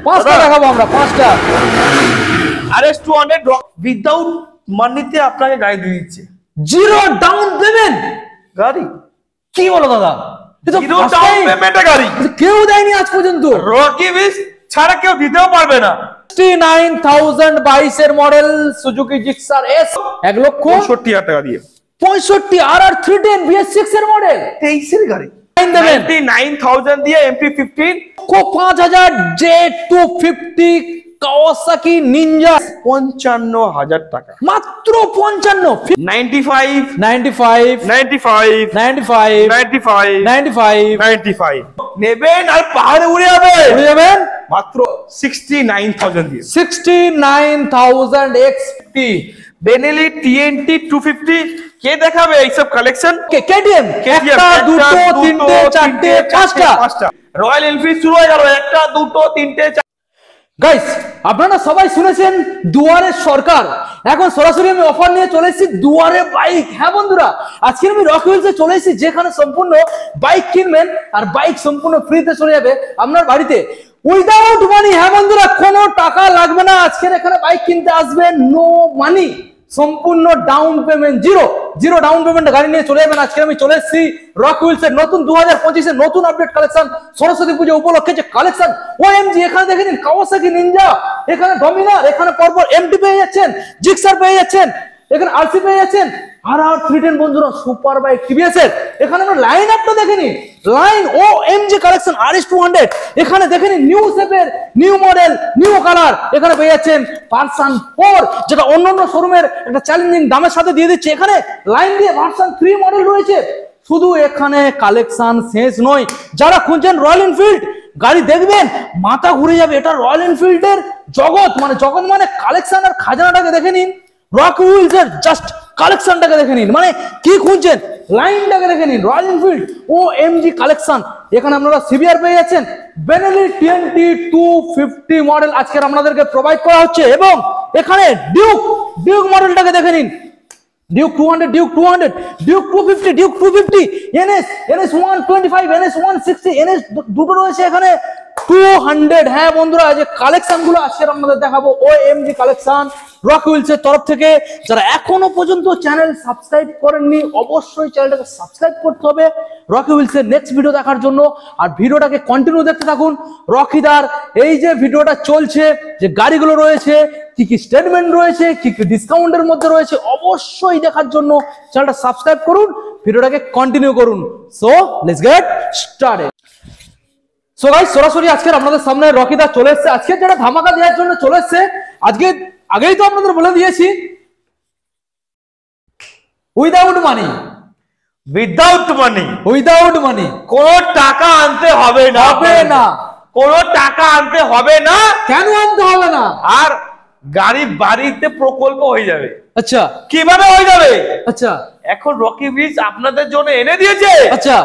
পাঁচটা দেখাবো আমরা, পাঁচটা RS200 উইদাউট মানিতে আপনাকে গাড়ি দিয়ে দিচ্ছে, জিরো ডাউন পেমেন্ট গাড়ি। কি বলো দাদা, জিরো ডাউন পেমেন্টে গাড়ি কেউ দেয়নি আজ পর্যন্ত। রকি বিচ ছাড়া কেউ দিতেও পারবে না। 69,022 এর মডেল সুজুকি জিক্সার এস 1,65,000 টাকা দিয়ে 65 RR310 BS6 এর মডেল 23 এর গাড়ি 99,000 দিয়ে MP15 5,000 J250 কাওয়াসাকি নিনজা 55,000 টাকা মাত্র 55 95 95 95 95 95 95 95 নেবেন আর পাহাড়ে উড়ে যাবেন মাত্র 69,000 দিয়ে 69,000 XT বেনেলি TNT 250 কে দেখাবে এইসব কালেকশন? KTM একটা দুটো তিনটে চারটে পাঁচটা রয়্যাল এনফিল্ড শুরু হয়ে গেল, একটা দুটো তিনটে। গাইস আপনারা সবাই শুনেছেন দুয়ারে সরকার, এখন সরাসরি আমি অফার নিয়ে চলে এসেছি দুয়ারে বাইক। হ্যাঁ বন্ধুরা, আজকে আমি রকি হুইলসে চলে এসেছি যেখানে সম্পূর্ণ বাইক কিনবেন আর বাইক সম্পূর্ণ ফ্রিতে চলে যাবে আপনার বাড়িতে উইদাউট মানি। হ্যাঁ বন্ধুরা, কোনো টাকা লাগবে না। আজকের এখানে বাইক কিনতে আসবেন নো মানি, সম্পূর্ণ down payment, zero down payment গাড়ি নিয়ে চলে যাবেন। আজকে আমি চলে এসেছি রকি হুইলসের নতুন 2025 এর নতুন আপডেট কালেকশন, সরস্বতী পুজো উপলক্ষে যে কালেকশন OMG। এখানে দেখে নিন কাওয়াসাকি নিনজা, এখানে ডমিনার, এখানে পরপর MT পেয়ে যাচ্ছেন, জিক্সার পেয়ে যাচ্ছেন, এখানে RC পেয়ে যাচ্ছেন, RR310 বন্ধুরা সুপার বাইক TVS এর। এখানে আমরা লাইন আপটা দেখে নিন, লাইন OMG কালেকশন RS200। এখানে দেখে নিন নিউ শেপের, নিউ মডেল, নিউ কালার। এখানে পেয়ে যাচ্ছেন ভার্সন 4, যেটা অন্যান্য শোরুমের একটা চ্যালেঞ্জিং দামের সাথে দিয়ে দিচ্ছে। এখানে লাইন দিয়ে ভার্সন 3 মডেল রয়েছে। শুধু এখানে কালেকশন শেষ নয়, যারা খুঁজছেন রয়্যাল এনফিল্ড গাড়ি দেখবেন মাথা ঘুরে যাবে। এটা রয়্যাল এনফিল্ডের জগৎ মানে কালেকশন আর খাজানাটাকে দেখে নিন, রকি হুইলসের জাস্ট কালেকশনটাকে দেখে নিন, মানে কি খুঁজছেন লাইনটাকে দেখে নিন। Royal Enfield OMG collection. এখানে আপনারা সিবিআর পেয়ে যাচ্ছেন, বেনেলি TNT 250 মডেল আজকে আপনাদেরকে প্রোভাইড করা হচ্ছে। এবং এখানে ডিউক মডেলটাকে দেখে নিন, Duke 200, Duke 200, Duke 250, Duke 250, NS 125, NS 160, NS দুটো রয়েছে এখানে 200। হ্যাঁ বন্ধুরা, যে কালেকশন গুলো আজকে আপনাদের দেখাবো OMG কালেকশন রকি হুইলসের তরফ থেকে। যারা এখনো পর্যন্ত চ্যানেল সাবস্ক্রাইব করেননি অবশ্যই চ্যানেলটাকে সাবস্ক্রাইব করতে হবে রকি হুইলসের নেক্সট ভিডিও দেখার জন্য। আর ভিডিওটাকে কন্টিনিউ দেখতে থাকুন। রকিদার এই যে ভিডিওটা চলছে, যে গাড়িগুলো রয়েছে, কি কি স্টেটমেন্ট রয়েছে, কি কি ডিসকাউন্টের মধ্যে রয়েছে, অবশ্যই দেখার জন্য চ্যানেলটা সাবস্ক্রাইব করুন, ভিডিওটাকে কন্টিনিউ করুন। So let's get started. So guys, সরাসরি আজকে আপনাদের সামনে রকিদা চলে এসেছে। আজকে যেটা ধামাকা দেওয়ার জন্য চলে এসেছে, আজকে আগেই তো আপনাদের বলে দিয়েছি উইদাউট মানি কোনো টাকা আনতে হবে না, কোনো টাকা আনতে হবে না। কেন আনতে হবে না? আর গাড়ি বাড়িতে প্রকল্প হয়ে যাবে। আচ্ছা, কিভাবে হয়ে যাবে? আচ্ছা, এখন রকি বিচ আপনাদের জন্য এনে দিয়েছে। আচ্ছা,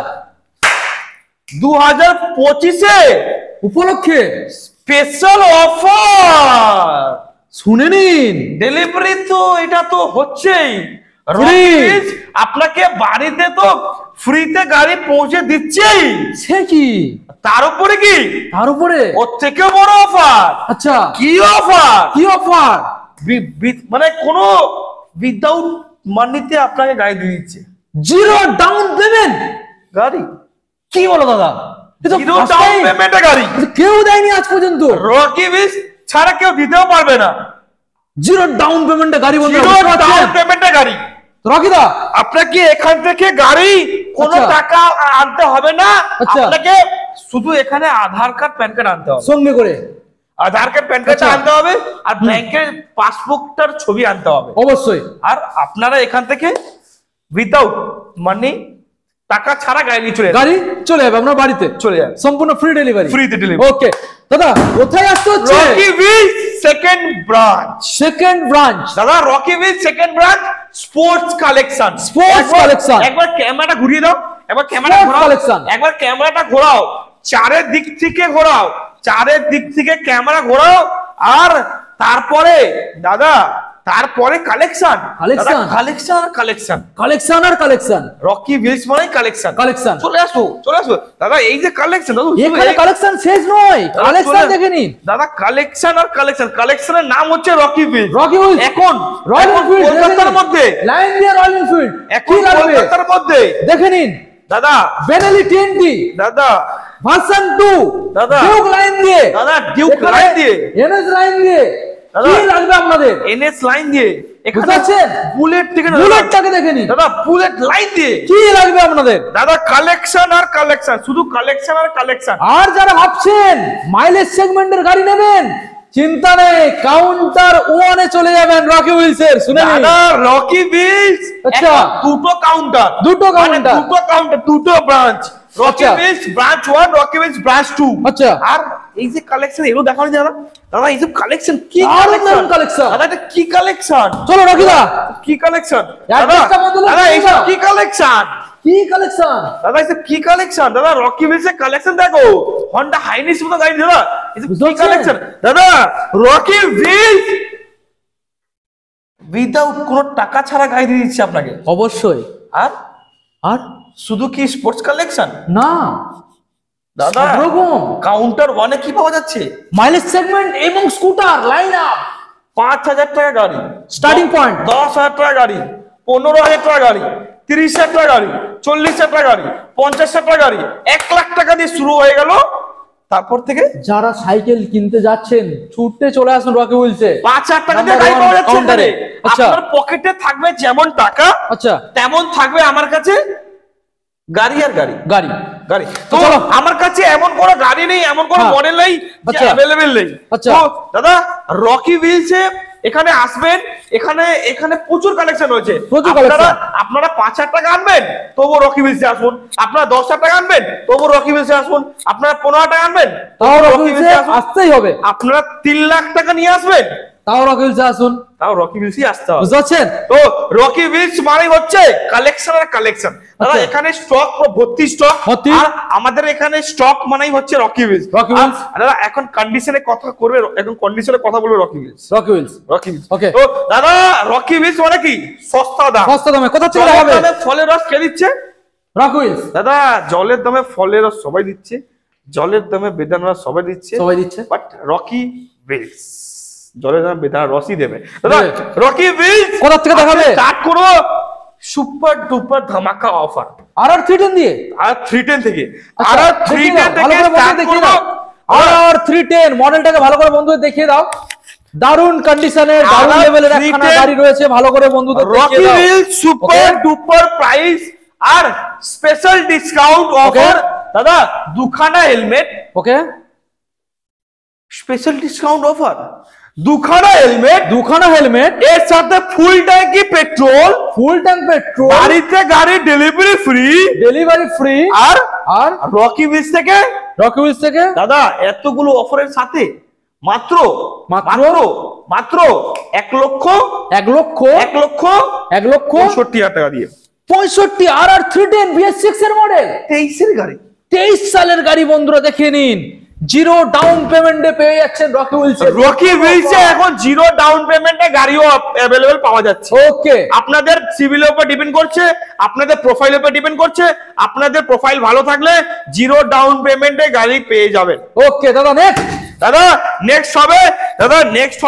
2025 উপলক্ষে স্পেশাল অফার শুনে নিন। ডেলিভারি তো এটা তো হচ্ছেই, আপনাকে বাড়িতে তো ফ্রিতে গাড়ি পৌঁছে দিচ্ছেই। সে কি, তার উপরে কি, তার উপরে ওর থেকেও বড় অফার। আচ্ছা, কি অফার? কি অফার? মানে কোনো উইদাউট মানিতে আপনাকে গাড়ি দিয়ে দিচ্ছে, জিরো ডাউন পেমেন্ট গাড়ি। কি বলো দাদা, জিরো ডাউন পেমেন্টে গাড়ি কেউ দেয়নি আজ পর্যন্ত। রকি বিচ ছাড়া কেউ দিতেও পারবে না। জিরো ডাউন পেমেন্টে গাড়ি, জিরো ডাউন পেমেন্টে গাড়ি। রকিদা, আপনাকে এখান থেকে গাড়ি কোনো টাকা আনতে হবে না। আপনাকে শুধু এখানে আধার কার্ড প্যান কার্ড আনতে হবে, সঙ্গে করে আধার কার্ড প্যান কার্ড আনতে হবে, আর ব্যাংকের পাসবুকটার ছবি আনতে হবে অবশ্যই। আর আপনারা এখান থেকে উইদাউট মানি টাকা ছাড়া গাড়ি নিয়ে চলে যাবে আপনার বাড়িতে, চলে যাবে সম্পূর্ণ ফ্রি ডেলিভারি। ওকে দাদা, কোথায় আসতে হচ্ছে? Rocky Beach second branch. দাদা Rocky Beach second branch, sports collection. একবার ক্যামেরাটা ঘুরিয়ে দাও, একবার ক্যামেরাটা ঘোরাও, চারের দিক থেকে ক্যামেরা ঘোরাও। আর তারপরে দাদা তারপরে কালেকশন কালেকশন কালেকশন আর কালেকশন কালেকশন আর কালেকশন রকি ভিলস মানে কালেকশন কালেকশন চলে আসো দাদা এই যে কালেকশন দাদা এখানে কালেকশন শেষ নয় কালেকশন দেখে নিন দাদা কালেকশন আর কালেকশনের নাম হচ্ছে রকি ভিলস এখন রয়্যাল এনফিল্ড কলকাতার মধ্যে লাইন দিয়ে রয়্যাল এনফিল্ড এখন কলকাতার মধ্যে দেখে নিন দাদা বেনেলি টিএনটি দাদা ভার্সন 2 দাদা ডিউক লাইন দিয়ে দাদা ডিউক লাইন দিয়ে এনএস লাইন দিয়ে কি লাগবে আপনাদের এনএস লাইন দিয়ে বুঝতে পারছেন বুলেট থেকে বুলেটটাকে দেখে নিন দাদা বুলেট লাইন দিয়ে কি লাগবে আপনাদের দাদা কালেকশন আর কালেকশন শুধু কালেকশন আর কালেকশন আর যারা ভাবছেন মাইলেজ সেগমেন্টের গাড়ি নেবেন চিন্তা নেই কাউন্টার 1 এ চলে যাবেন রকি হুইলসের শুনে নিন দাদা রকি হুইলস আচ্ছা দুটো কাউন্টার দুটো branch Rocky Wheels branch 1 Rocky Wheels branch 2 আচ্ছা আর এই যে কালেকশন এগুলো দেখানো যায় না দাদা এই সব কালেকশন কি কালেকশন দাদা এটা কি কালেকশন চলো রকিদা কি কালেকশন দাদা এই সব কি কালেকশন কি কালেকশন দাদা এই কি কালেকশন দাদা রকি হুইলসের কালেকশন দেখো হন্ডা হাইনিস মতো গাড়ি দাদা এই কি কালেকশন দাদা রকি হুইলস উইদাউট কোনো টাকা ছাড়া গাড়ি দিয়ে দিচ্ছে আপনাকে অবশ্যই আর আর শুধু কি স্পোর্টস কালেকশন না দাদা এরকম কাউন্টার 1 এ কি পাওয়া যাচ্ছে মাইলেজ সেগমেন্ট এবং স্কুটার লাইন আপ 5000 টাকা গাড়ি স্টার্টিং পয়েন্ট 10000 টাকা গাড়ি 15000 টাকা গাড়ি 30000 টাকা গাড়ি 40000 টাকা গাড়ি 50000 টাকা গাড়ি 1 লাখ টাকা দিয়ে শুরু হয়ে গেল তারপর থেকে যারা সাইকেল কিনতে যাচ্ছেন ছুটতে চলে আসুন রকি হুইলসে 5000 টাকা দিয়ে গাড়ি পাওয়া যাচ্ছে আপনার পকেটে থাকবে যেমন টাকা আচ্ছা তেমন থাকবে আমার কাছে গাড়ি আর গাড়ি গাড়ি গাড়ি তো আমার কাছে এমন কোনো গাড়ি নেই এমন কোনো মডেল নেই যে अवेलेबल নেই আচ্ছা দাদা রকি হুইলসে এখানে আসবেন এখানে প্রচুর কালেকশন রয়েছে আপনারা 5000 টাকা আনবেন তবু রকি হুইলসে আসুন আপনারা 10000 টাকা আনবেন তবু রকি হুইলসে আসুন আপনারা 15000 টাকা আনবেন তাও রকি হুইলসে আসতেই হবে আপনারা 3 লাখ টাকা নিয়ে আসবেন তাও রকি হুইলসে আসুন তাও রকি হুইলসই আসতে হবে বুঝছেন তো রকি হুইলস মানে হচ্ছে কালেকশন আর কালেকশন দাদা এখানে স্টক ভর্তি স্টক আর আমাদের এখানে স্টক মানেই হচ্ছে রকি হুইলস দাদা এখন কন্ডিশনে কথা করবে এখন কন্ডিশনে কথা বলবে রকি হুইলস ওকে তো দাদা রকি হুইলস মানে কি সস্তা দামে কোথা থেকে হবে ফলের রস কে দিচ্ছে রকি হুইলস দাদা জলের দামে ফলের রস সবাই দিচ্ছে জলের দামে বেদানা রস সবাই দিচ্ছে বাট রকি হুইলস জলের দামে বেদানা রসই দেবে দাদা রকি হুইলস কোথা থেকে দেখাবে স্টার্ট করো সুপার ডুপার ধামাকা অফার আর 310 দিয়ে আর 310 থেকে আর 310 থেকে স্টার্ট করো আর 310 মডেলটাকে ভালো করে বন্ধুদের দেখিয়ে দাও দারুন কন্ডিশনের দারুন লেভেলের একখানা গাড়ি রয়েছে ভালো করে বন্ধুদের দেখিয়ে দাও Rocky Wheels super duper price আর স্পেশাল ডিসকাউন্ট অফার দাদা দুখানা helmet okay special discount offer দুখানা হেলমেট এর সাথে ফুল ট্যাঙ্কি পেট্রোল বাড়িতে গাড়ি ডেলিভারি ফ্রি আর রকি হুইলস থেকে দাদা এতগুলো অফারের সাথে মাত্র 1,65,000 টাকা দিয়ে 65 আর 310 BS6 এর মডেল 23 সালের গাড়ি বন্ধুরা দেখে নিন জিরো ডাউন পেমেন্টে পেয়ে যাচ্ছেন রকি হুইলসে এখন জিরো ডাউন পেমেন্টে গাড়িও अवेलेबल পাওয়া যাচ্ছে ওকে আপনাদের সিভিলের উপর ডিপেন্ড করছে আপনাদের প্রোফাইলের উপর ডিপেন্ড করছে আপনাদের প্রোফাইল ভালো থাকলে জিরো ডাউন পেমেন্টে গাড়ি পেয়ে যাবেন ওকে দাদা নেক্সট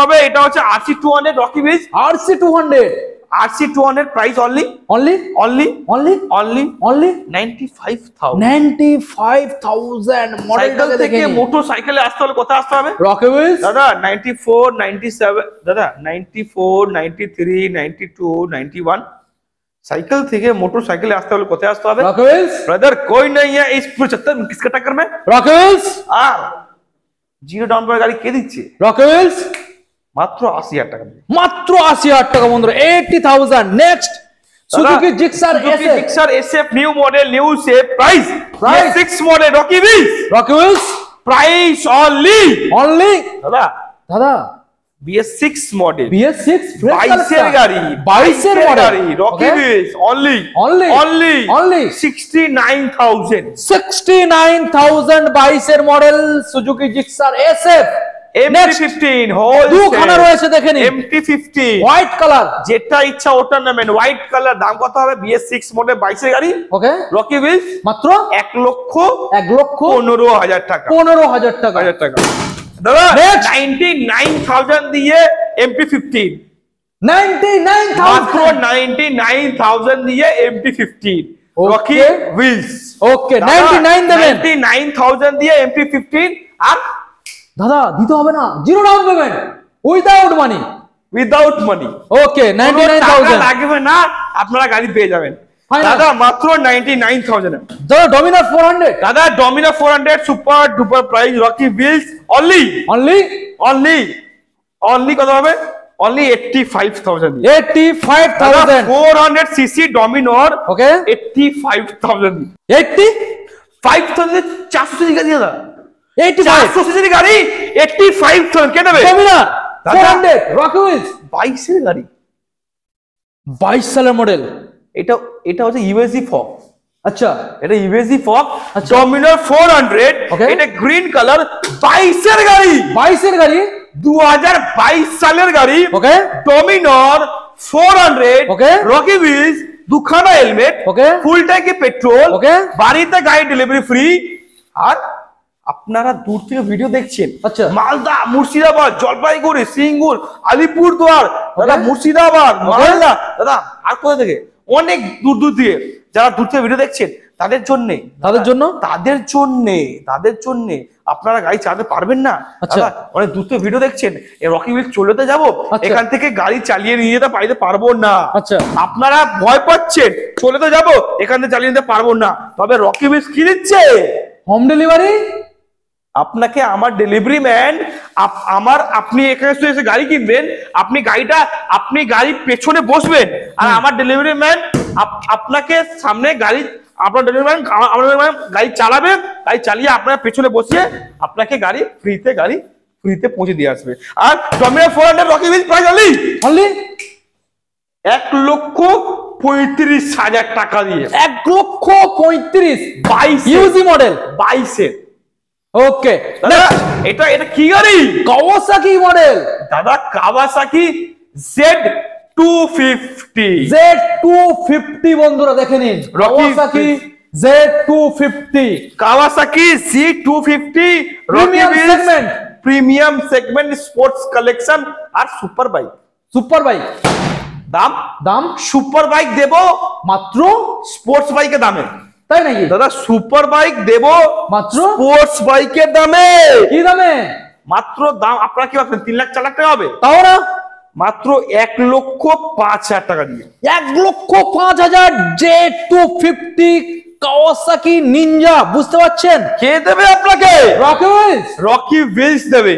হবে এটা হচ্ছে RC200 Rocky wheels RC200 price only 95,000 মডেলটা থেকে মোটরসাইকেলে আসতে হলে কোথায় আসতে হবে রকি হুইলস দাদা 94 97 দাদা 94 93 92 91 साइकिल থেকে मोटरसाइकिल আসতে হলে কোথায় আসতে হবে रॉकी व्हील्स ब्रदर कोई नहीं है इस 75 किसका टक्कर में रॉकी व्हील्स আর জিরো ডাউন পেমেন্ট গাড়ি কে দিচ্ছে रॉकी व्हील्स মাত্র 80000 টাকা মাত্র 80000 টাকা বন্ধুরা 80000 next Suzuki Gixxer SF new model new shape price 6 model Rocky Wheels price only দাদা BS6 মডেল BS6 22 এর গাড়ি 22 এর মডেল রকি হুইলস অনলি 69000 22 এর model Suzuki Gixxer SF MT-15 হোল দুখানা রয়েছে দেখে নিন MT-15 হোয়াইট কালার, যেটা ইচ্ছা ওটা নেবেন। হোয়াইট কালার, দাম কত হবে? BS6 মডেল 22 এর গাড়ি। ওকে, রকি হুইলস মাত্র 1,15,000 টাকা। 15,000 টাকা। দাদা 99,000 দিয়ে MT-15, 99,000 99,000 দিয়ে MT-15 রকি হুইলস। ওকে 99 দেবেন, 99,000 দিয়ে MT-15। আর দাদা দিতে হবে না, zero down payment, without money. Okay 99,000 লাগবে না, আপনারা গাড়ি পেয়ে যাবেন দাদা মাত্র 99,000। দাদা ডমিনার 400, দাদা Dominar 400 super duper price rocky wheels only কত হবে? Only 85,000। 85,000 400 CC Dominar. Okay 85,000, 85,000 400 CC গাড়ি দাদা, 85 400 সিসি গাড়ি 85,000 কে নেবে? ডমিনার 400 রকি হুইলস 22 এর গাড়ি, 22 সালের মডেল। এটা হচ্ছে ইউএসজি ফক। আচ্ছা, এটা ইউএসজি ফক আচ্ছা। ডমিনার 400, Okay. এটা গ্রিন কালার, 22 এর গাড়ি, 22 এর গাড়ি, 2022 সালের গাড়ি। ওকে ডমিনার 400, Okay. রকি হুইলস, দুখানা হেলমেট, Okay. ফুল ট্যাঙ্কি পেট্রোল, Okay. বাড়িতে গাড়ি ডেলিভারি ফ্রি। আর আপনারা দূর থেকে ভিডিও দেখছেন, আচ্ছা। মালদা, মুর্শিদাবাদ, জলপাইগুড়ি, সিঙ্গুর, আলিপুরদুয়ার, দাদা মুর্শিদাবাদ, মালদা, দাদা আর কোথা থেকে অনেক দূর দিয়ে যারা দূর থেকে ভিডিও দেখছেন তাদের জন্য আপনারা গাড়ি চালাতে পারবেন না। আচ্ছা। দাদা অনেক দূর থেকে ভিডিও দেখছেন, রকি হুইলস চলেতে যাবো, আচ্ছা। এখান থেকে গাড়ি চালিয়ে নিয়ে যেতে পারবো না। আচ্ছা। আপনারা ভয় পাচ্ছেন, চলেতে যাবো, এখান থেকে চালিয়ে নিতে পারবো না। তবে রকি হুইলস কি দিচ্ছে? Home delivery. আপনাকে আমার ডেলিভারি ম্যান, আপনি এখানে এসে গাড়ি কিনবেন, আপনি গাড়ি পেছনে বসবেন, আর আমার ডেলিভারি ম্যান আপনাকে সামনে গাড়ি, আপনার ডেলিভারি ম্যান গাড়ি চালাবে, গাড়ি চালিয়ে আপনার পেছনে বসিয়ে আপনাকে গাড়ি ফ্রিতে পৌঁছে দিয়ে আসবে। আর Dominar 400 Rocky Wheels price only 1,35,000 টাকা দিয়ে। 1,35,000 22 ইউজি মডেল 22। ওকে, এটা কি গাড়ি? কাওয়াসাকি মডেল, দাদা কাওয়াসাকি Z250। Z250 বন্ধুরা দেখে নিন, Kawasaki Z250, Kawasaki Z250 premium segment sports collection আর সুপার বাইক। দাম সুপার বাইক দেব মাত্র স্পোর্টস বাইকের দামে। তাই নাকি দাদা? সুপার বাইক দেব মাত্র স্পোর্টস বাইকের দামে। কি দামে? মাত্র দাম আপনারা কি ভাবছেন 3 লাখ 4 লাখ টাকা হবে? তাও না, মাত্র 1,05,000 টাকা দিয়ে। 1,05,000 Z250 কাওয়াসাকি নিনজা। বুঝতে পারছেন? কে দেবে আপনাকে? রকি হুইলস দেবে।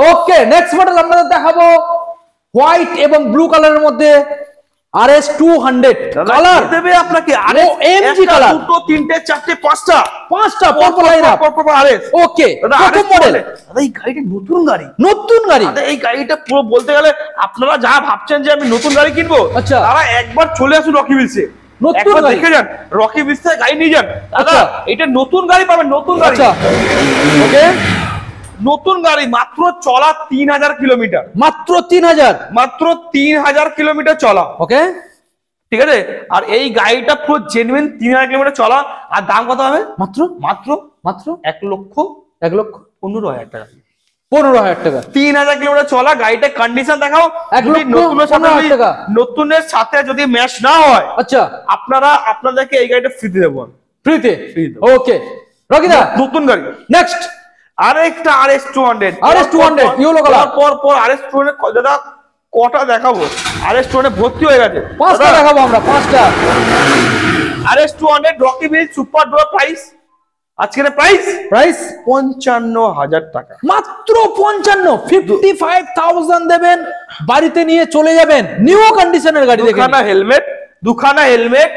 ওকে, নেক্সট মডেল আপনাদের দেখাবো হোয়াইট এবং ব্লু কালারের মধ্যে RS200 কালার দেবে আপনাকে। আরে এমজি কালার, দুটো তিনটে চারটে পাঁচটা পরপর লাইন আপ। RS। ওকে, প্রথম মডেল। দাদা এই গাড়িটা নতুন গাড়ি। দাদা এই গাড়িটা পুরো বলতে গেলে আপনারা যা ভাবছেন যে আমি নতুন গাড়ি কিনবো, আচ্ছা, তারা একবার চলে আসুন রকি হুইলসে, নতুন গাড়ি দেখে যান, রকি হুইলসে গাড়ি নিয়ে যান। দাদা আচ্ছা, এটা নতুন গাড়ি পাবেন, নতুন গাড়ি। আচ্ছা, ওকে, নতুন গাড়ি, মাত্র চলা 3,000 কিলোমিটার। মাত্র 3,000 কিলোমিটার চলা। ওকে, ঠিক আছে। আর এই গাড়িটা পুরো জেনুইন 3,000 কিলোমিটার চলা। আর দাম কত হবে? মাত্র 1,15,000 টাকা। 15,000 টাকা। 3,000 কিলোমিটার চলা গাড়িটা কন্ডিশন দেখাও। নতুনের সাথে যদি ম্যাচ না হয়, আচ্ছা, আপনাদেরকে এই গাড়িটা ফ্রিতে দেবো, ফ্রিতে। ওকে রকিদা, নতুন গাড়ি। নেক্সট আরেকটা RS200 ইয়েলো কালার। পর RS200 দাদা কটা দেখাবো? RS200 ভর্তি হয়ে গেছে, 5টা দেখাবো আমরা, 5টা। RS200 Rocky Wheels super duper price, আজকের প্রাইস 55,000 টাকা। মাত্র 55,000 দেবেন, বাড়িতে নিয়ে চলে যাবেন, নিউ কন্ডিশনের গাড়ি। দুখানা হেলমেট,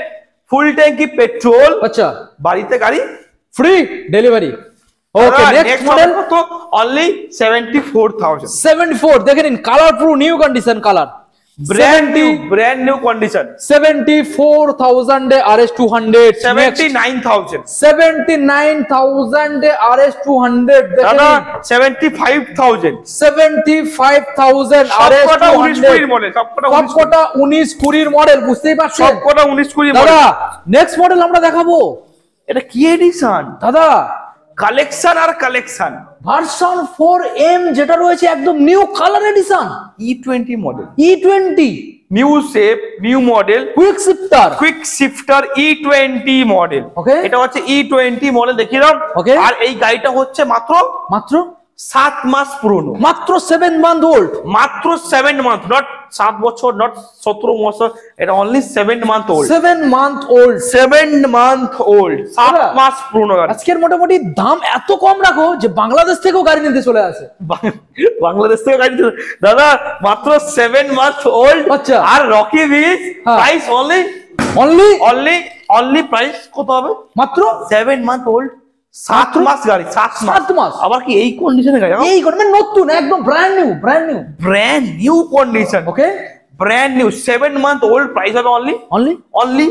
ফুল ট্যাঙ্কি পেট্রোল, আচ্ছা, বাড়িতে গাড়ি ফ্রি ডেলিভারি। ওকে, নেক্সট মডেল কত? অনলি 74,000। 74 দেখে নিন, কালার পুরো new condition colour, brand new condition 74,000 RS 200 79,000 79,000 RS 200 দাদা 75,000 75,000 RS 200 সবকটা 19 20 মডেল বুঝতেই পারছেন সবকটা 19 20 মডেল দাদা নেক্সট মডেল আমরা দেখাবো এটা কি এডিশন দাদা কালেকশন আর কালেকশন ভার্সন 4M যেটা রয়েছে একদম new colour addition E20 model E20 new shape new model quick shifter E20 model okay এটা হচ্ছে E20 মডেল দেখিয়ে দাও ওকে আর এই গাড়িটা হচ্ছে মাত্র 7 মাস পুরনো মাত্র 7 মান্থ ওল্ড মাত্র 7 মান্থ নট 7 বছর নট 17 বছর এটা only 7 month old 7 month old 7 month old 7 মাস পুরনো গাড়ি আজকের মোটামুটি দাম এত কম রাখো যে বাংলাদেশ থেকেও গাড়ি নিতে চলে আসে বাংলাদেশ থেকে গাড়ি দাদা মাত্র 7 মান্থ ওল্ড আচ্ছা আর রকি ভিজ প্রাইস অনলি প্রাইস কত হবে মাত্র 7 মান্থ ওল্ড 7 মাস গাড়ি 7 মাস আবার কি এই কন্ডিশনে গাড়ি এই মানে নতুন একদম ব্র্যান্ড নিউ কন্ডিশন ওকে brand new 7 month old price হবে অনলি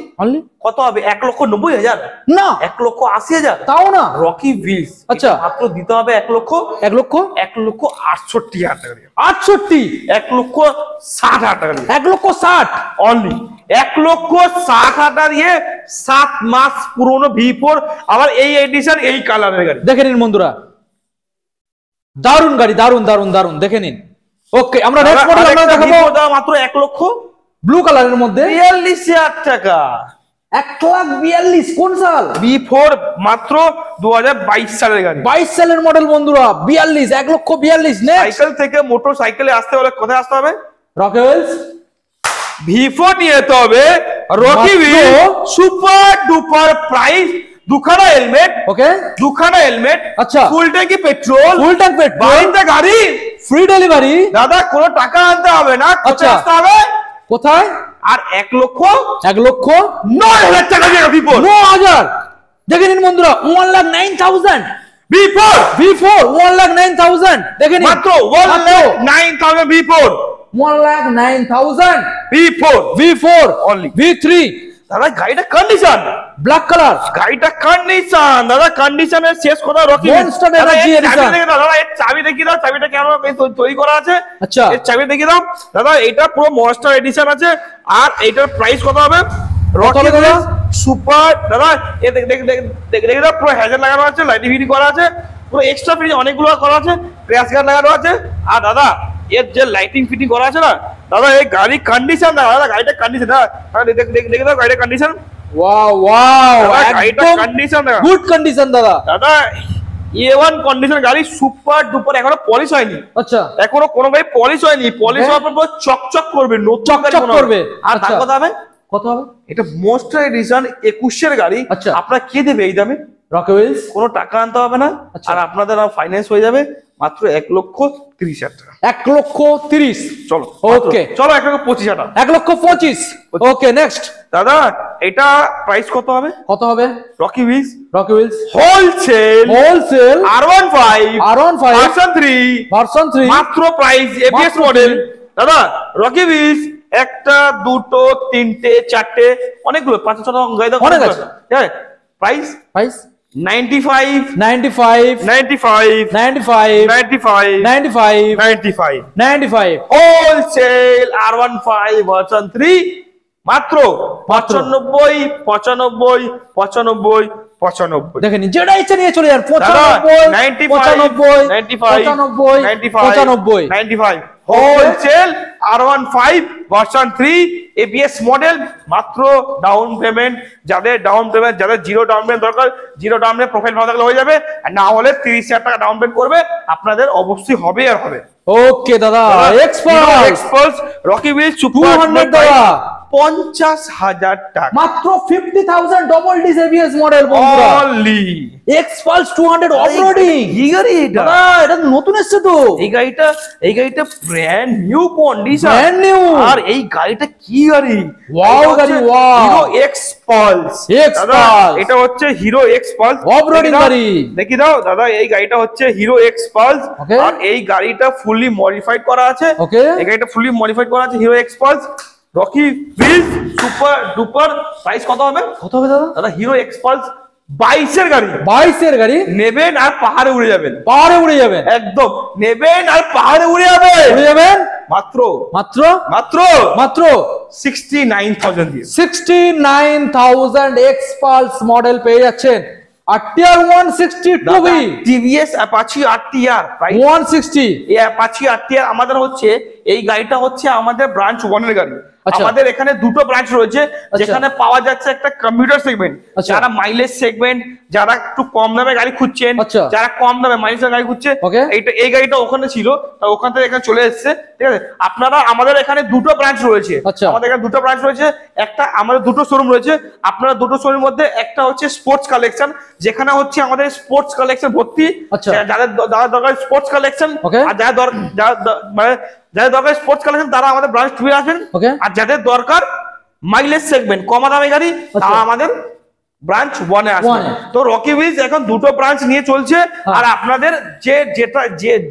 কত হবে 1,90,000 না 1,80,000 তাও না রকি ভিলস আচ্ছা মাত্র দিতে হবে 1,68,000 টাকা 68 1,60,000 টাকা 1,60,000 অনলি 1,60,000 দিয়ে 7 মাস পুরনো V4 আবার এই এডিশন এই কালারের গাড়ি দেখে নিন বন্ধুরা দারুন গাড়ি দারুন দেখে নিন ওকে আমরা নেক্সট মডেল আমরা দেখাবো মাত্র 1 লক্ষ ব্লু কালারের মধ্যে 42,000 টাকা 1,42,000 কোন সাল V4 মাত্র 2022 সালের গাড়ি 22 সালের মডেল বন্ধুরা 42 1,42,000 সাইকেল থেকে মোটর সাইকেলে আসতে হলে কোথায় আসতে হবে রকেলস V4 নিয়ে যেতে হবে রকি ভিল সুপার ডুপার প্রাইস দুখানা হেলমেট ওকে দুখানা হেলমেট আচ্ছা ফুল ট্যাঙ্কি পেট্রোল বাড়িতে গাড়ি ফ্রি ডেলিভারি দাদা কোনো টাকা আনতে হবে না কোথায় আসতে হবে কোথায় আর 1,09,000 টাকা দিয়ে V4 9,000 দেখে নিন বন্ধুরা 1,09,000 V4 1,09,000 দেখে নিন মাত্র 1,09,000 V4 1,09,000 V4 only V3 দাদা গাড়িটা কন্ডিশন ব্ল্যাক কালার গাড়িটা কন্ডিশন দাদা কন্ডিশনের শেষ কথা রকি মনস্টার এনার্জি এডিশন দাদা এর চাবি দেখিয়ে দাও চাবিটা কেমন তৈরি করা আছে আচ্ছা এর চাবি দেখিয়ে দাও দাদা এটা পুরো মনস্টার এডিশন আছে আর এটার প্রাইস কত হবে রকি সুপার দাদা এ দেখে দাও পুরো হ্যাজেল লাগানো আছে লাইটিং ফিটিং করা আছে পুরো এক্সট্রা ফিটিং অনেকগুলো করা আছে ক্র্যাশ গার্ড লাগানো আছে আর দাদা এর যে লাইটিং ফিটিং করা আছে না দাদা এই গাড়ি কন্ডিশন দাদা গাড়িটা কন্ডিশন দাদা দেখে দাও গাড়িটা কন্ডিশন ওয়াও গাড়িটা কন্ডিশন গুড কন্ডিশন দাদা A1 কন্ডিশন গাড়ি সুপার ডুপার এখনো পলিশ হয়নি আচ্ছা এখনো কোনো গাড়ি পলিশ হয়নি পলিশ হওয়ার পর চকচক করবে নতুন গাড়ি করবে আর দাম কত হবে হবে এটা মনস্টার এডিশন 21 এর গাড়ি আচ্ছা আপনারা কে দেবে এই দামে রকেলস কোনো টাকা আনতে হবে না আর আপনাদের ফাইন্যান্স হয়ে যাবে মাত্র 1,30,000 টাকা 1,30,000 চলো ওকে চলো 1,25,000 1,25,000 ওকে নেক্সট দাদা এটা প্রাইস কত হবে Rocky wheels wholesale R15 version 3 মাত্র প্রাইস ABS মডেল দাদা রকি হুইলস একটা দুটো তিনটে চারটে অনেকগুলো 5-6টা গাড়ি দাও অনেক আছে হ্যাঁ প্রাইস 95 হোলসেল R15 ভার্সন 3 মাত্র 95 দেখেন যেটা ইচ্ছা নিয়ে চলে যান 95 wholesale R15 version 3 ABS model মাত্র ডাউন পেমেন্ট যাদের জিরো ডাউন পেমেন্ট দরকার জিরো ডাউন পেমেন্ট প্রোফাইল ভালো থাকলে হয়ে যাবে আর না হলে 30,000 টাকা ডাউন পেমেন্ট করবে আপনাদের অবশ্যই হবে আর হবে ওকে দাদা এক্সপার্ট রকি হুইল 200 দাদা 50,000 টাকা, মাত্র 50,000 ডবল ডিস এবিএস মডেল বন্ধুরা, অনলি এক্সপালস 200 অফরোডিং। কি গাড়ি এটা? এটা নতুন এসেছে তো, এই গাড়িটা brand new condition, brand new. আর এই গাড়িটা কি গাড়ি? ওয়াও গাড়ি, ওয়াও, হিরো এক্স পালস। এটা হচ্ছে হিরো এক্স পালস অফরোডিং গাড়ি। দেখি দাও দাদা, এই গাড়িটা হচ্ছে হিরো এক্স পালস, আর এই গাড়িটা ফুলি মডিফাইড করা আছে। এই গাড়িটা ফুলি মডিফাইড করা আছে, Hero X Pulse, Rocky Wheels, super duper. Price কত হবে? কত হবে দাদা? দাদা হিরো এক্স পালস 22 এর গাড়ি, 22 এর গাড়ি নেবেন আর পাহাড়ে উড়ে যাবেন, পাহাড়ে উড়ে যাবেন, একদম নেবেন আর পাহাড়ে উড়ে যাবেন, উড়ে যাবেন মাত্র মাত্র মাত্র মাত্র 69,000 দিয়ে। 69,000 এক্সপালস মডেল পেয়ে যাচ্ছেন। RTR 162V, TVS Apache RTR price 160। এই অ্যাপাচি আরটিআর আমাদের হচ্ছে, এই গাড়িটা হচ্ছে আমাদের ব্রাঞ্চ 1 এর গাড়ি। আচ্ছা। আমাদের এখানে দুটো ব্রাঞ্চ রয়েছে, যেখানে পাওয়া যাচ্ছে একটা কমিউটার সেগমেন্ট, আচ্ছা। যারা মাইলেজ সেগমেন্ট, যারা একটু কম দামে গাড়ি খুঁজছেন, আচ্ছা। যারা কম দামে মাইলেজের গাড়ি খুঁজছে, Okay. এই গাড়িটা ওখানে ছিল, তা ওখান থেকে এখানে চলে এসেছে, ঠিক আছে। আপনারা, আমাদের এখানে দুটো ব্রাঞ্চ রয়েছে, আচ্ছা। আমাদের এখানে দুটো ব্রাঞ্চ রয়েছে, একটা আমাদের দুটো শোরুম রয়েছে। আপনারা দুটো শোরুমের মধ্যে একটা হচ্ছে স্পোর্টস কালেকশন, যেখানে হচ্ছে আমাদের স্পোর্টস কালেকশন ভর্তি, আচ্ছা। যাদের দরকার স্পোর্টস কালেকশন, Okay. আর যাদের দরকার স্পোর্টস কালেকশন তারা আমাদের ব্রাঞ্চ 2 এ আসবেন, Okay. আর যাদের দরকার মাইলেজ সেগমেন্ট কম দামি গাড়ি তারা আমাদের ব্রাঞ্চ 1 এ আসবেন। তো রকি হুইলস এখন দুটো ব্রাঞ্চ নিয়ে চলছে, আর আপনাদের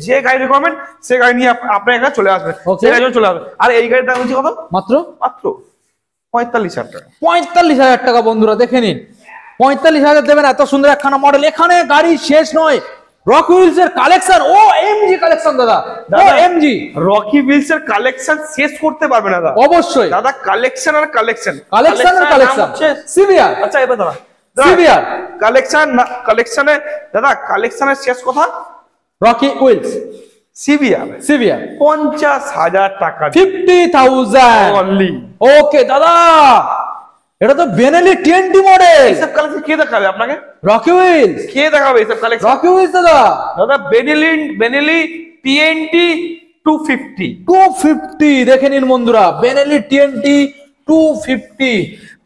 যে গাড়ি রিকোয়ারমেন্ট সে গাড়ি নিয়ে আপনি এখানে চলে আসবেন, সেই গাড়ি চলে আসবেন। আর এই গাড়ির দাম হচ্ছে কত? মাত্র মাত্র 45,000 টাকা। 45,000 টাকা বন্ধুরা, দেখে নিন। 45,000 দেবেন এত সুন্দর একখানা মডেল। এখানে গাড়ি শেষ নয়, রকি হুইলস এর কালেকশন, ও এমজি কালেকশন দাদা, ও এমজি। রকি হুইলস এর কালেকশন শেষ করতে পারবে না দাদা, অবশ্যই দাদা। কালেকশন আর কালেকশন, কালেকশন আর কালেকশন। সিভিআর, আচ্ছা এবার দাদা সিভিআর কালেকশনে দাদা, কালেকশনের শেষ কথা রকি হুইলস সিভিআর 50,000 টাকা, 50,000 অনলি। ওকে দাদা, এটা তো বেনেলি টিএনটি মডেল। এইসব কালেকশন কে দেখাবে আপনাকে? রকি হুইলস কে দেখাবে এইসব কালেকশন? রকি হুইলস দাদা। দাদা বেনেলি টিএনটি 250 দেখে নিন বন্ধুরা, বেনেলি টিএনটি 250,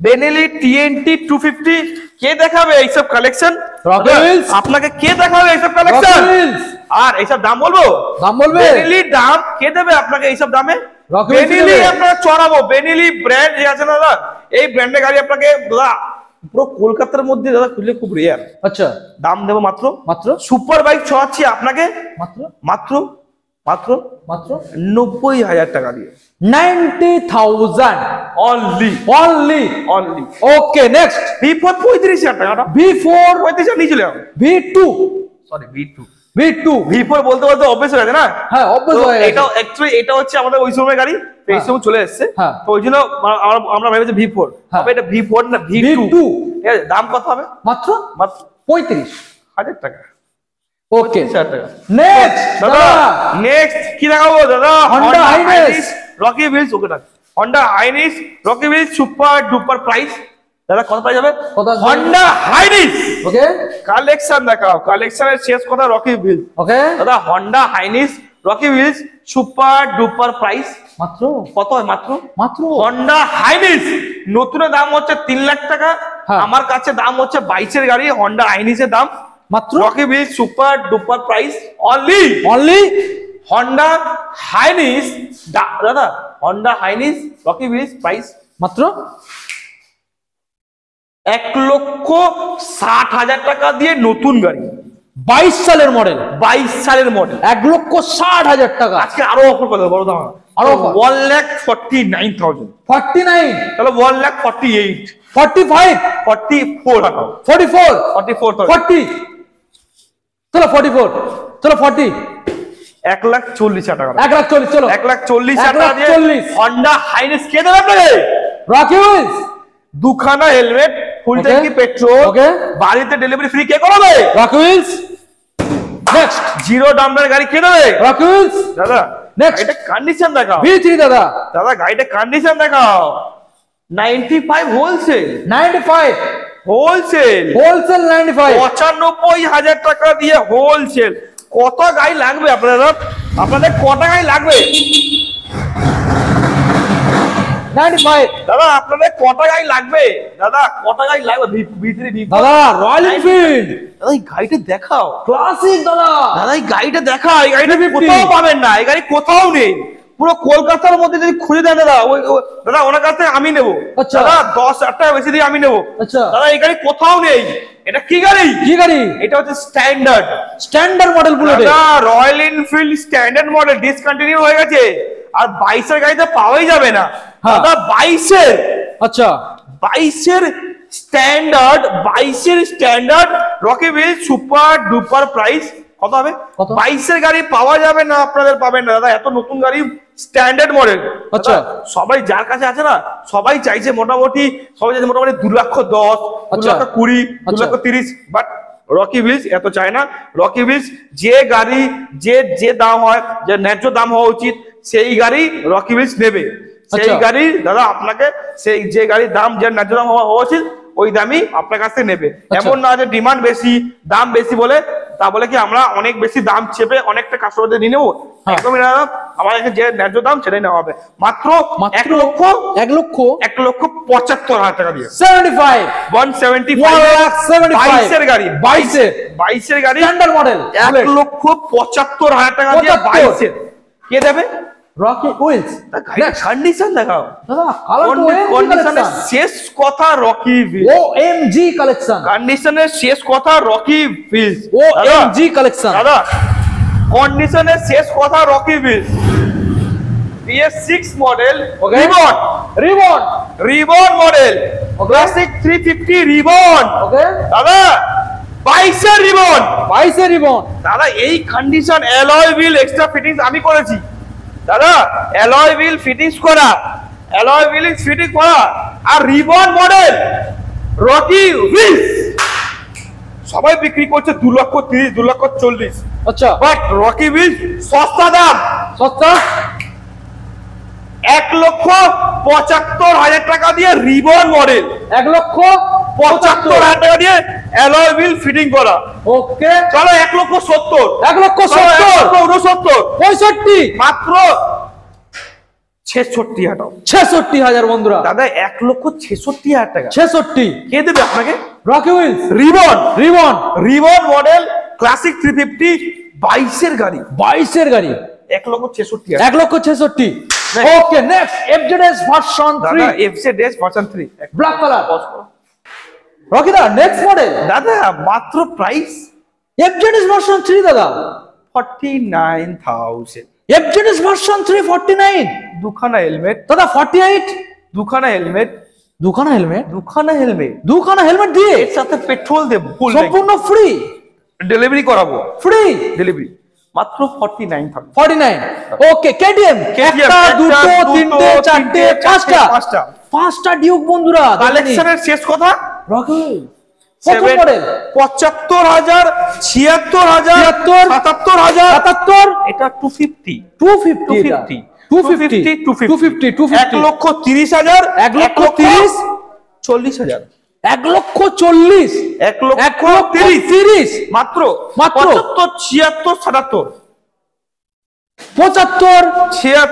বেনেলি টিএনটি 250 কে দেখাবে এইসব কালেকশন? Rocky wheels. আপনাকে কে দেখাবে এইসব কালেকশন? Rocky wheels. আর এইসব দাম বলবো? দাম বলবে? বেনেলি দাম কে দেবে আপনাকে এইসব দামে? রকি হুইলস বেনেলি দেবে। আপনারা চড়াবো, বেনেলি ব্র্যান্ড যে আছে না দাদা, এই ব্র্যান্ডের গাড়ি আপনাকে দাদা পুরো কলকাতার মধ্যে দাদা খুললে খুব রেয়ার। আচ্ছা, দাম দেবো মাত্র মাত্র সুপার বাইক চড়াচ্ছি আপনাকে মাত্র মাত্র মাত্র মাত্র 90,000 টাকা দিয়ে, 90,000 অনলি অনলি। অনলি। ওকে, নেক্সট V4 35,000 টাকা, V4 35,000 নিয়ে চলে যাও। V2 সরি V2 V4 বলতে বলতে অভ্যেস হয়ে গেছে না? হ্যাঁ, অবশ্যই তো হয়ে গেছে। এটা অ্যাকচুয়ালি এটা হচ্ছে আমাদের ওই সময় গাড়ি, তো এই সময় চলে এসেছে, হ্যাঁ। তো ওই জন্য আমরা ভেবেছি V4, হ্যাঁ। তবে এটা V4 না V2। V2 ঠিক আছে, দাম কত হবে? মাত্র মাত্র 35,000 টাকা। ওকে, 35,000 টাকা। নেক্সট দাদা নেক্সট কি দেখাবো দাদা? Honda Highness, Rocky Wheels. Okay দাদা, Honda Highness Rocky Wheels super duper price. দাদা কত প্রাইস হবে? কত আসবে? Honda Highness ওকে কালেকশন দেখাও, কালেকশনের শেষ কথা রকি হুইলস। ওকে, দাদা Honda Highness Rocky Wheels super duper price মাত্র কত হয়? মাত্র মাত্র Honda Highness নতুনের দাম হচ্ছে 3 লাখ টাকা, হ্যাঁ। আমার কাছে দাম হচ্ছে 22 এর গাড়ি, Honda Highness এর দাম মাত্র Rocky Wheels super duper price only only Honda Highness। দাদা Honda Highness Rocky Wheels price মাত্র 1,60,000 টাকা দিয়ে নতুন গাড়ি, 22 সালের মডেল, 22 সালের মডেল, 1,60,000 টাকা। আজকে আরো অফার করে দেবো, বড় দাম আরো offer। 1,49,000, 49, তাহলে 1,48,000, 45, 44 টাকা, 44, 44,000, 40, চলো 44, চলো 40, 1,40,000 টাকা, 1,40,000, চলো 1,40,000 টাকা দিয়ে 1,40,000 Honda Highness কে দেবে আপনাকে? রকি হুইলস, দুখানা হেলমেট, ফুল Okay. ট্যাঙ্কি পেট্রোল, Okay. বাড়িতে ডেলিভারি ফ্রি কে করাবে? Rocky Wheels. নেক্সট জিরো ডাম্পার গাড়ি কে দেবে? Rocky Wheels. দাদা Next. এটা কন্ডিশন দেখাও, V3 দাদা, দাদা গাড়িটা কন্ডিশন দেখাও। 95 হোলসেল, 95, হোলসেল হোলসেল 95, 95,000 টাকা দিয়ে হোলসেল। কত গাড়ি লাগবে আপনাদের কটা গাড়ি লাগবে? 95 দাদা আপনাদের কটা গাড়ি লাগবে? দাদা কটা গাড়ি লাগবে? V3 দাদা রয়্যাল এনফিল্ড। দাদা এই গাড়িটা দেখাও, ক্লাসিক দাদা। দাদা এই গাড়িটা দেখাও, এই গাড়িটা কোথাও পাবেন না, এই গাড়ি কোথাও নেই, পুরো কলকাতার মধ্যে যদি খুঁজে দেন দাদা, দাদা ওনার কাছ থেকে আমি নেবো, দাদা 10,000 টাকা বেশি দিয়ে আমি নেবো। দাদা এই গাড়ি কোথাও নেই। এটা কি গাড়ি? কি গাড়ি? এটা হচ্ছে স্ট্যান্ডার্ড মডেল বুলেট। দাদা Royal Enfield standard model discontinue হয়ে গেছে, আর 22 এর গাড়িতে পাওয়াই যাবে না দাদা। 22 এর, আচ্ছা 22 এর standard Rocky wheel super duper price কত হবে? 22 এর গাড়ি পাওয়া যাবে না, আপনাদের পাবেন না দাদা। এত নতুন গাড়ি স্ট্যান্ডার্ড মডেল। আচ্ছা সবাই যার কাছে আছে না, সবাই চাইছে মোটামুটি 2,10,000, 2,20,000, 2,30,000, বাট রকি হুইলস এত চায় না। রকি হুইলস যে গাড়ি যে দাম হয়, যে ন্যায্য দাম হওয়া উচিত, সেই গাড়ি রকি হুইলস নেবে। সেই গাড়ি দাদা আপনাকে, সেই যে গাড়ির দাম, যে ন্যায্য দাম হওয়া উচিত, ওই দামই আপনার কাছ থেকে নেবে। এমন না যে ডিমান্ড বেশি, দাম বেশি বলে তা বলে কি আমরা অনেক বেশি দাম চেপে অনেকটা কাস্টমারদের নিয়ে নেবো? একদমই না। আমার কাছে যে ন্যায্য দাম সেটাই নেওয়া হবে, মাত্র 1,75,000 টাকা দিয়ে। 175 এর গাড়ি, 22 এর গাড়ি স্ট্যান্ডার্ড মডেল, 1,75,000 টাকা দিয়ে 22 এর কে দেবে? Rocky wheels. কন্ডিশন দেখাও দাদা, কন্ডিশনের শেষ কথা রকি হুইলস। ওএমজি কালেকশন, কন্ডিশনের শেষ কথা রকি হুইলস। ওএমজি কালেকশন দাদা, কন্ডিশনের শেষ কথা Rocky Wheels. BS6 model, reborn model, classic 350 reborn. Okay দাদা, 22 এর রিবন। দাদা এই condition, alloy wheel extra fittings আমি করেছি দাদা। অ্যালয় হুইল ফিটিংস করা, আর রিবন মডেল রকি হুইলস। সবাই বিক্রি করছে 2,30,000, 2,40,000। আচ্ছা, বাট রকি হুইলস সস্তা দাম, 1,75,000 টাকা দিয়ে রিবন মডেল, 1,75,000 টাকা দিয়ে অ্যালয় হুইল ফিটিং করা। ওকে চলো 1,70,000, 1,70,000, মাত্র 66,000 66,000 বন্ধুরা। দাদা 1,66,000 টাকা 66 কে দেবে আপনাকে? Rocky Wheels reborn model, classic 350, 22 এর গাড়ি, 1,66,000, 1,66,000। Okay, next FZS version 3, FZS version 3 black colour. Rocky দা, নেক্সট মডেল দাদা, মাত্র প্রাইস FZS ভার্সন 3 দাদা 49,000। FZS ভার্সন 3 49, দুখানা হেলমেট দাদা 48, দুখানা হেলমেট দিয়ে এর সাথে পেট্রোল দেব, সম্পূর্ণ ফ্রি, ডেলিভারি করাবো, ফ্রি ডেলিভারি, মাত্র 49,000। 49। ওকে, KTM, একটা, দুটো, তিনটে, চারটে, পাঁচটা ডিউক বন্ধুরা। কালেকশনের শেষ কথা রকি 75,000, 76,000, 77,000, এটা 250, 1,30,000, 1,30,000, 1,40,000, 1,30,000, মাত্র 75, 76, 77, 75,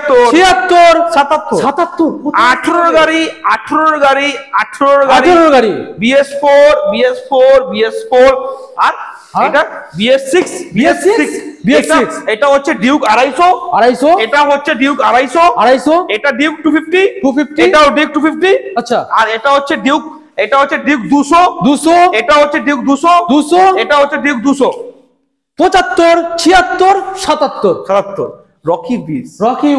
76, 77, 77, 18 গাড়ি, BS4, আর এটা BS6, এটা হচ্ছে ডিউক 250, এটা হচ্ছে ডিউক 250, এটা ডিউক 250, এটাও ডিউক 250। আচ্ছা, আর এটা হচ্ছে ডিউক 200, এটা হচ্ছে ডিউক 200, এটা হচ্ছে ডিউক 200। 75, 76, 77। রকি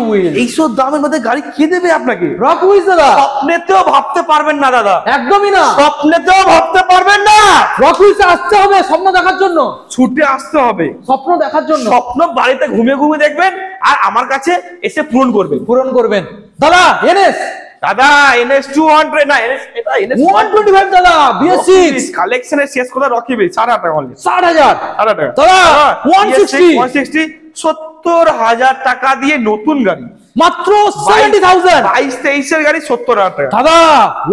হুইলস এইসব দামের মধ্যে গাড়ি কে দেবে আপনাকে? রকি হুইলস দাদা স্বপ্নেতেও ভাবতে পারবেন না দাদা, একদমই না, স্বপ্নেতেও ভাবতে পারবেন না। রকি হুইলস আসতে হবে স্বপ্ন দেখার জন্য, ছুটে আসতে হবে স্বপ্ন দেখার জন্য। স্বপ্ন বাড়িতে ঘুমিয়ে দেখবেন, আর আমার কাছে এসে পূরণ করবেন। দাদা NS 200 না, এটা NS 125 দাদা, BS6 কালেকশনের শেষ কথা রকি হুইলস 60,000 টাকা অনলি, 60,000 দাদা। 160, 70,000 টাকা দিয়ে নতুন গাড়ি, মাত্র 70,000। 22-23 এর গাড়ি 70,000 টাকা দাদা।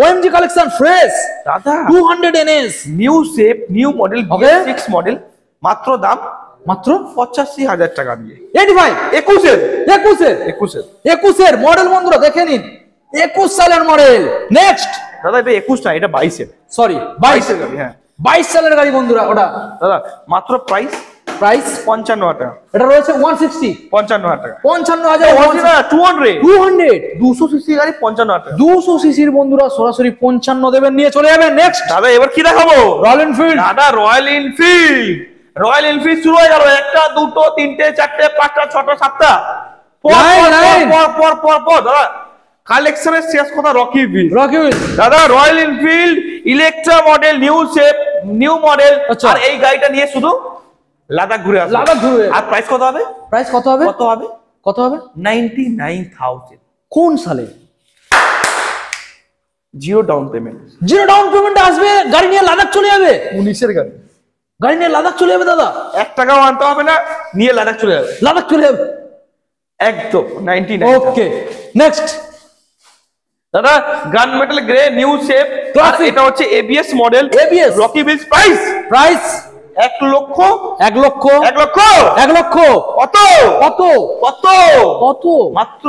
OMG কালেকশন ফ্রেশ দাদা, 200 NS, new shape, new model, BS6 model, মাত্র দাম 85,000 টাকা দিয়ে। 85, 21 এর মডেল বন্ধুরা দেখে নিন। 21 সালের মডেল। নেক্সট দাদা এটা 21 না, এটা 22 এর, সরি 22 এর গাড়ি। হ্যাঁ 22 সালের গাড়ি বন্ধুরা ওটা। দাদা মাত্র প্রাইস 55,000 টাকা। এটা রয়েছে 160 55,000 টাকা। 55,000 200 সিসি গাড়ি 55,000 টাকা। 200 সিসির বন্ধুরা সরাসরি 55 দেবেন, নিয়ে চলে যাবেন। নেক্সট দাদা এবার কি দেখাবো? Royal Enfield. দাদা রয়্যাল এনফিল্ড শুরু হয়ে গেল, একটা দুটো তিনটে চারটে পাঁচটা ছটা সাতটা পর দাদা কালেকশনের শেষ কথা রকি হুইল। দাদা Royal Enfield Electra model, new model. আর এই গাড়িটা নিয়ে শুধু লাদাখ ঘুরে আসবে। আর প্রাইস কত হবে? 99,000। কোন সালে? জিরো ডাউন পেমেন্ট আসবে, গাড়ি নিয়ে লাদাখ চলে যাবে। 19 এর গাড়ি, গাড়ি নিয়ে লাদাখ চলে যাবে দাদা। 1 টাকাও আনতে হবে না, নিয়ে লাদাখ চলে যাবে। একদম 99। ওকে নেক্সট দাদা গান মেটাল গ্রে নিউ শেপ, এটা হচ্ছে ABS model. Rocky Wheels price 1 lakh কত? মাত্র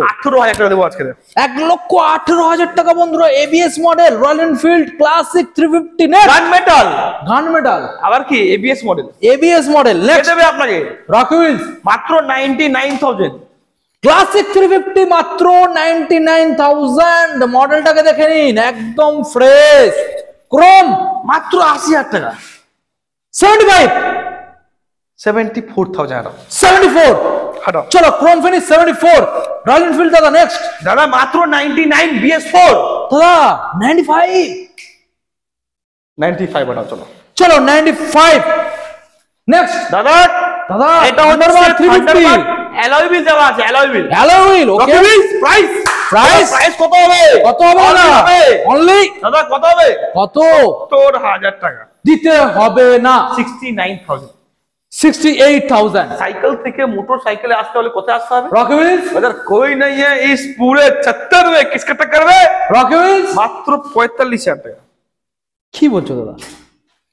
18,000 টাকা দেবো আজকে। 1,18,000 টাকা বন্ধুরা। ABS model royal Enfield classic 350 next গান মেটাল আবার কি এবিএস মডেল নেক্সট দেবে আপনাকে। রকি হুইলস মাত্র 99,000। ক্লাসিক 350 মাত্র 99,000। মডেলটাকে দেখে নিন, একদম ফ্রেশ। ক্রোম মাত্র 80,000 টাকা। 74,000 74 চলো ক্রোম ফিনিশ 74 রয়্যাল এনফিল্ড দাদা। নেক্সট দাদা মাত্র 99 BS4 দাদা 95 চলো 95 নেক্সট দাদা এটা হচ্ছে 350 অ্যালয় হুইল দেওয়া আছে। অ্যালয় হুইল ওকে। প্রাইস কত হবে? দাদা অনলি দাদা কত হবে? 70,000 টাকা দিতে হবে না। 68,000। साइकिल থেকে मोटरसाइकिल আসতে হলে কোথায় আসতে হবে? Rocky wheels. अगर कोई नहीं है इस पूरे 70 में किसका टक्कर में? रॉकी व्हील्स মাত্র 45,000 টাকা। কি বলছো দাদা?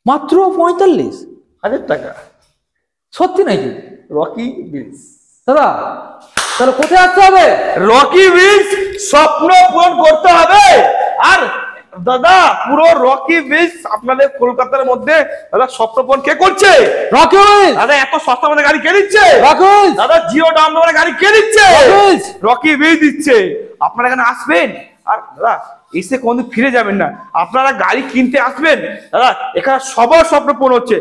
মাত্র 45,000 টাকা? সত্যি নাকি? রকি হুইলস দাদা তাহলে কোথায় আসতে হবে? রকি হুইলস স্বপ্ন পূরণ করতে হবে। আর দাদা পুরো রকি হুইলস আপনাদের কলকাতার মধ্যে দাদা স্বপ্নপূরণ কে করছে? Rocky Wheels. দাদা এত সস্তা মধ্যে গাড়ি কে দিচ্ছে? Rocky Wheels. দাদা জিরো ডাউন পেমেন্টে গাড়ি কে দিচ্ছে? রকি হুইলস দিচ্ছে। আপনারা এখানে আসবেন আর দাদা এসে কোনদিন ফিরে যাবেন না। আপনারা গাড়ি কিনতে আসবেন দাদা, এখানে সবার স্বপ্ন পূরণ হচ্ছে।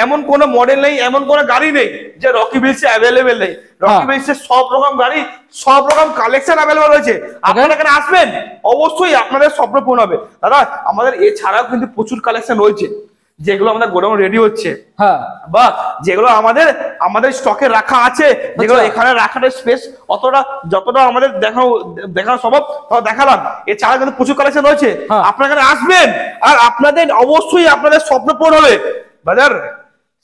এমন কোন মডেল নেই, এমন কোন গাড়ি নেই যে রকি হুইলসে অ্যাভেলেবেল নেই। রকি হুইলসে সব রকম গাড়ি, সব রকম কালেকশন অ্যাভেলেবেল রয়েছে। আপনারা এখানে আসবেন, অবশ্যই আপনাদের স্বপ্ন পূরণ হবে। দাদা আমাদের এছাড়াও কিন্তু প্রচুর কালেকশন রয়েছে যেগুলো আমাদের গোডাউন রেডি হচ্ছে, বা যেগুলো আমাদের স্টকে রাখা আছে, যেগুলো এখানে রাখার স্পেস অতটা যতটা আমাদের দেখানো সম্ভব দেখালাম। এছাড়া কিন্তু প্রচুর কালেকশন রয়েছে। আপনারা এখানে আসবেন আর আপনাদের অবশ্যই আপনাদের স্বপ্ন পূরণ হবে। বাজার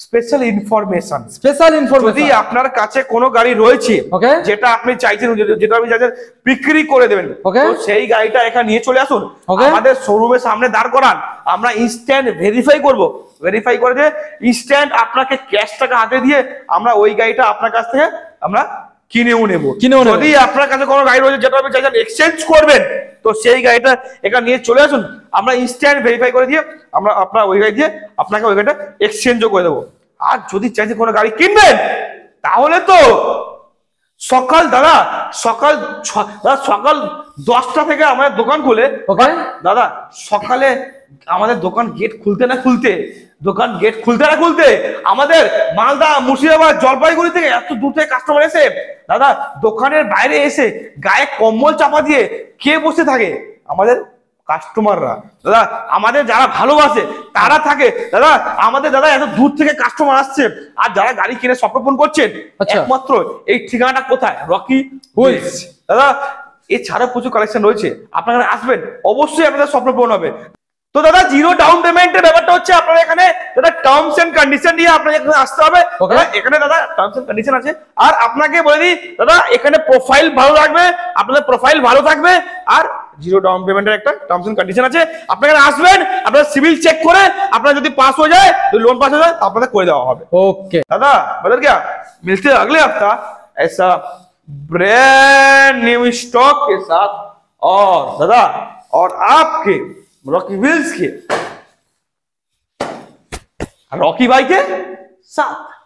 স্পেশাল ইনফরমেশন যদি আপনার কাছে কোনো গাড়ি রয়েছে যেটা আপনি চাইছেন, যেটা আপনি চাইছেন বিক্রি করে দেবেন, তো সেই গাড়িটা এখানে নিয়ে চলে আসুন, আমাদের শোরুমের সামনে দাঁড় করান। আমরা ইনস্ট্যান্ট ভেরিফাই করব, ভেরিফাই করে যে ইনস্ট্যান্ট আপনাকে ক্যাশ টাকা হাতে দিয়ে আমরা ওই গাড়িটা আপনার কাছ থেকে আমরা কিনেও নেব। যদি আপনার কাছে কোনো গাড়ি রয়েছে যেটা আপনি চাইছেন এক্সচেঞ্জ করবেন, তো সেই গাড়িটা এখানে নিয়ে চলে আসুন। আমরা ইনস্ট্যান্ট ভেরিফাই করে দিয়ে আমরা আপনার ওই গাড়ি দিয়ে আপনাকে ওই গাড়িটা এক্সচেঞ্জও করে দেবো। আর যদি চাইছেন কোনো গাড়ি কিনবেন তাহলে তো সকাল 10টা থেকে আমাদের দোকান খুলে দাদা সকালে আমাদের দোকান গেট খুলতে না খুলতে আমাদের মালদা, মুর্শিদাবাদ, জলপাইগুড়ি থেকে এত দূর থেকে কাস্টমার এসে দাদা দোকানের বাইরে এসে গায়ে কম্বল চাপা দিয়ে কে বসে থাকে? আমাদের কাস্টমাররা। দাদা আমাদের যারা ভালোবাসে তারা থাকে। দাদা আমাদের দাদা এত দূর থেকে কাস্টমার আসছে, আর যারা গাড়ি কিনে স্বপ্ন পূরণ করছেন একমাত্র এই ঠিকানাটা কোথায়? Rocky Wheels. দাদা এছাড়া প্রচুর কালেকশন রয়েছে, আপনারা আসবেন অবশ্যই আপনাদের স্বপ্ন পূরণ হবে। তো দাদা জিরো ডাউন পেমেন্টের ব্যাপারটা হচ্ছে আপনারা এখানে দাদা টার্মস এন্ড কন্ডিশন নিয়ে আপনাকে এখানে আসতে হবে। এখানে দাদা টার্মস এন্ড কন্ডিশন আছে। আর আপনাকে বলে দিই দাদা এখানে প্রোফাইল ভালো রাখবে, আপনাদের প্রোফাইল ভালো থাকবে, আর জিরো ডাউন পেমেন্টের একটা টার্মস এন্ড কন্ডিশন আছে। আপনারা আসবেন, আপনারা সিভিল চেক করে আপনারা যদি পাস হয়ে যায়, যদি লোন পাস হয়ে যায়, আপনাদের করে দেওয়া হবে। ওকে দাদা, बदल गया। मिलते हैं अगले हफ्ता ऐसा ब्रांड न्यू स्टॉक के साथ और दादा और आपके रॉकी व्हील्स के रॉकी भाई के साथ